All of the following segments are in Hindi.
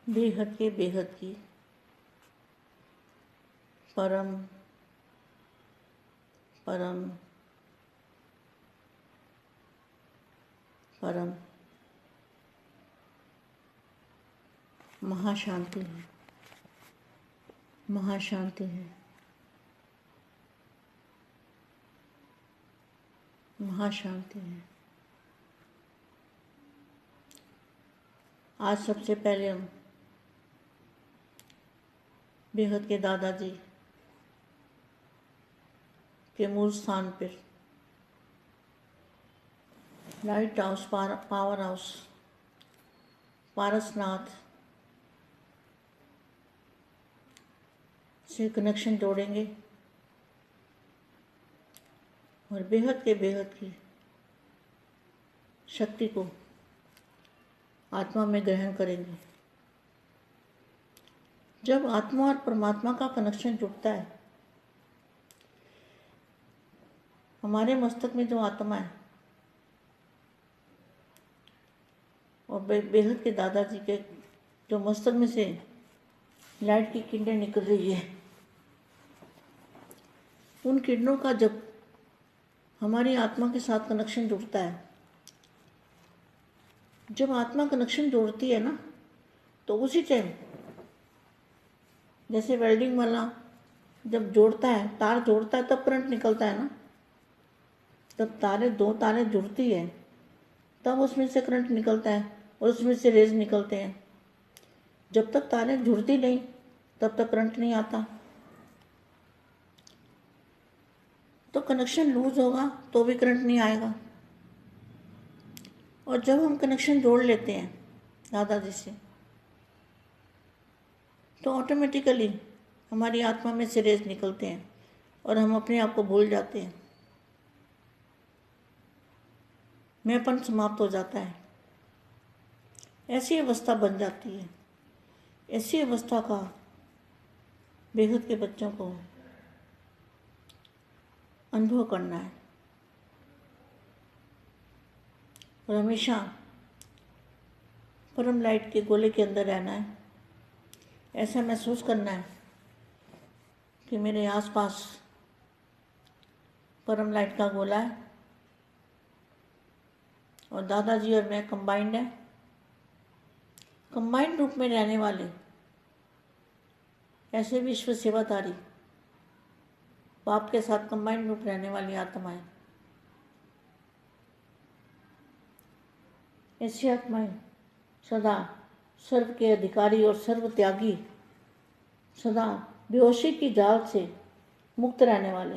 बेहद के बेहद की परम परम परम महाशांति है, महाशांति है, महाशांति है। आज सबसे पहले हम बेहद के दादाजी के मूल स्थान पर light house power house Parasnath से कनेक्शन जोड़ेंगे और बेहद की शक्ति को आत्मा में ग्रहण करेंगे। जब आत्मा और परमात्मा का कनेक्शन जुड़ता है, हमारे मस्तक में जो आत्मा है और बेहद के दादाजी के जो मस्तक में से लाइट की किरणें निकल रही है, उन किरणों का जब हमारी आत्मा के साथ कनेक्शन जुड़ता है, जब आत्मा कनेक्शन जोड़ती है ना, तो उसी टाइम जैसे वेल्डिंग वाला जब जोड़ता है, तार जोड़ता है, तब करंट निकलता है ना। जब दो तारें जुड़ती है तब उसमें से करंट निकलता है और उसमें से रेज निकलते हैं। जब तक तारें जुड़ती नहीं तब तक करंट नहीं आता। तो कनेक्शन लूज होगा तो भी करंट नहीं आएगा। और जब हम कनेक्शन जोड़ लेते हैं दादाजी से, तो ऑटोमेटिकली हमारी आत्मा में से रेज निकलते हैं और हम अपने आप को भूल जाते हैं। मैंपन समाप्त हो जाता है। ऐसी अवस्था बन जाती है। ऐसी अवस्था का बेहद के बच्चों को अनुभव करना है और हमेशा परम लाइट के गोले के अंदर रहना है। ऐसा महसूस करना है कि मेरे आसपास परम लाइट का गोला है और दादाजी और मैं कंबाइंड है। कंबाइंड रूप में रहने वाले ऐसे विश्व सेवाधारी बाप के साथ कंबाइंड रूप रहने वाली आत्माएं, ऐसी आत्माएं सदा सर्व के अधिकारी और सर्व त्यागी, सदा बेहोशी की जाल से मुक्त रहने वाले,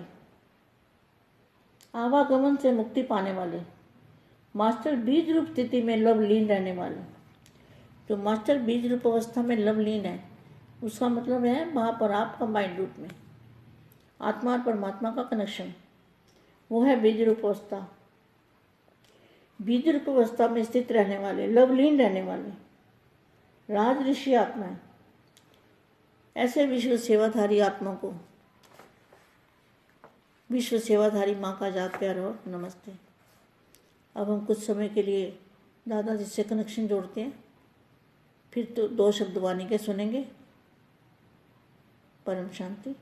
आवागमन से मुक्ति पाने वाले, मास्टर बीज रूप स्थिति में लवलीन रहने वाले। जो मास्टर बीज रूप अवस्था में लवलीन है, उसका मतलब है बाप और आप कंबाइंड रूप में आत्मा और परमात्मा का कनेक्शन, वो है बीज रूप अवस्था। बीज रूप अवस्था में स्थित रहने वाले, लवलीन रहने वाले राज ऋषि आत्माएं, ऐसे विश्व सेवाधारी आत्मा को विश्व सेवाधारी माँ का जात प्यार और नमस्ते। अब हम कुछ समय के लिए दादाजी से कनेक्शन जोड़ते हैं, फिर तो 2 शब्द वाणी के सुनेंगे। परम शांति।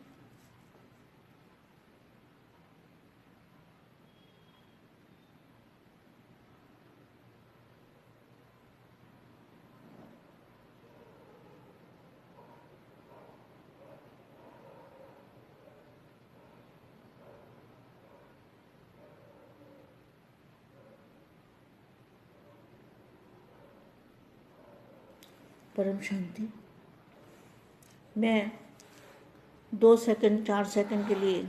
परम शांति। मैं 2 सेकंड 4 सेकंड के लिए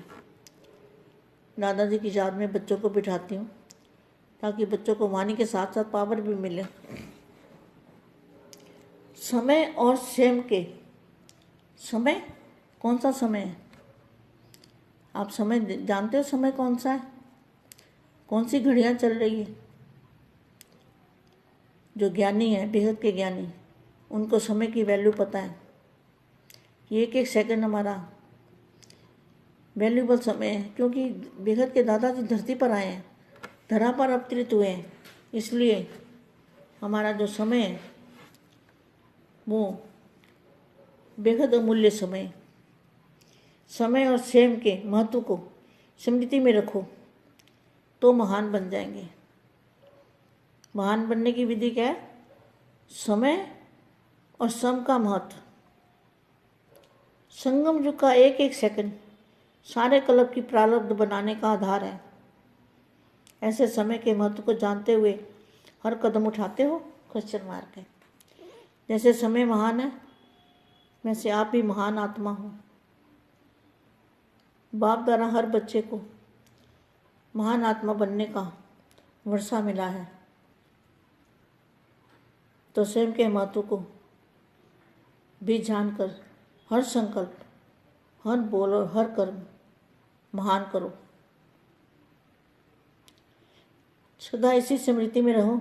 दादाजी की याद में बच्चों को बिठाती हूँ, ताकि बच्चों को वाणी के साथ साथ पावर भी मिले। समय और स्वयं के समय, कौन सा समय है? आप समय जानते हो? समय कौन सा है? कौन सी घड़ियाँ चल रही है? जो ज्ञानी है, बेहद के ज्ञानी, उनको समय की वैल्यू पता है। ये एक सेकंड हमारा वैल्यूबल समय है, क्योंकि बेहद के दादाजी धरती पर आए हैं, धरा पर अवतरित हुए हैं, इसलिए हमारा जो समय है वो बेहद अमूल्य समय और स्वयं के महत्व को स्मृति में रखो तो महान बन जाएंगे। महान बनने की विधि क्या है? समय और श्रम का महत्व। संगम युग का एक एक सेकंड सारे कल्प की प्रारब्ध बनाने का आधार है। ऐसे समय के महत्व को जानते हुए हर कदम उठाते हो क्वेश्चन मार्क है। जैसे समय महान है वैसे आप भी महान आत्मा हो। बाप द्वारा हर बच्चे को महान आत्मा बनने का वर्षा मिला है, तो स्वयं के महत्व को भी जानकर हर संकल्प, हर बोल और हर कर्म महान करो। सदा इसी स्मृति में रहो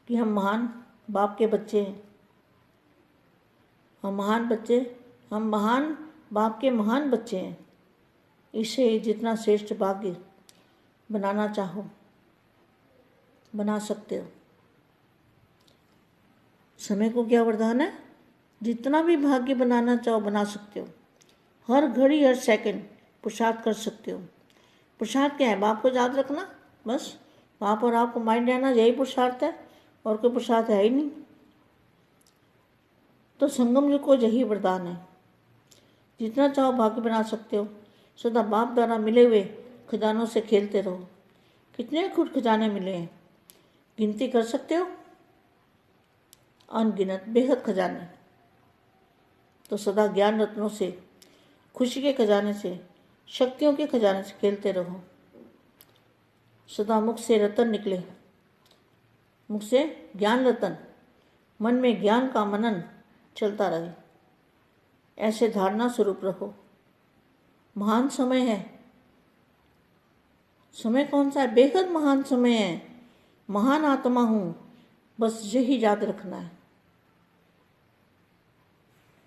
कि हम महान बाप के बच्चे हैं। हम महान बाप के महान बच्चे हैं। इसे जितना श्रेष्ठ भाग्य बनाना चाहो बना सकते हो। समय को क्या वरदान है? जितना भी भाग्य बनाना चाहो बना सकते हो। हर घड़ी हर सेकंड पुरुषार्थ कर सकते हो। पुरुषार्थ क्या है? बाप को याद रखना, बस बाप और आपको माइंड रहना, यही पुरुषार्थ है और कोई पुरुषार्थ है ही नहीं। तो संगम युग को यही वरदान है। जितना चाहो भाग्य बना सकते हो। सदा बाप द्वारा मिले हुए खजानों से खेलते रहो। कितने खुद खजाने मिले हैं, गिनती कर सकते हो? अनगिनत बेहद खजाने। तो सदा ज्ञान रत्नों से, खुशी के खजाने से, शक्तियों के खजाने से खेलते रहो। सदा मुख से रतन निकले, मुख से ज्ञान रतन, मन में ज्ञान का मनन चलता रहे। ऐसे धारणा स्वरूप रहो। महान समय है। समय कौन सा है? बेहद महान समय है। महान आत्मा हूँ, बस यही याद रखना है।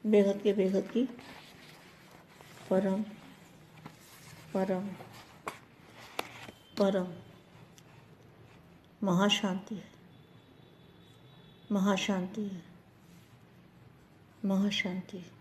बेहद के बेहद की परम परम परम महाशांति है। महाशांति है। महाशांति है।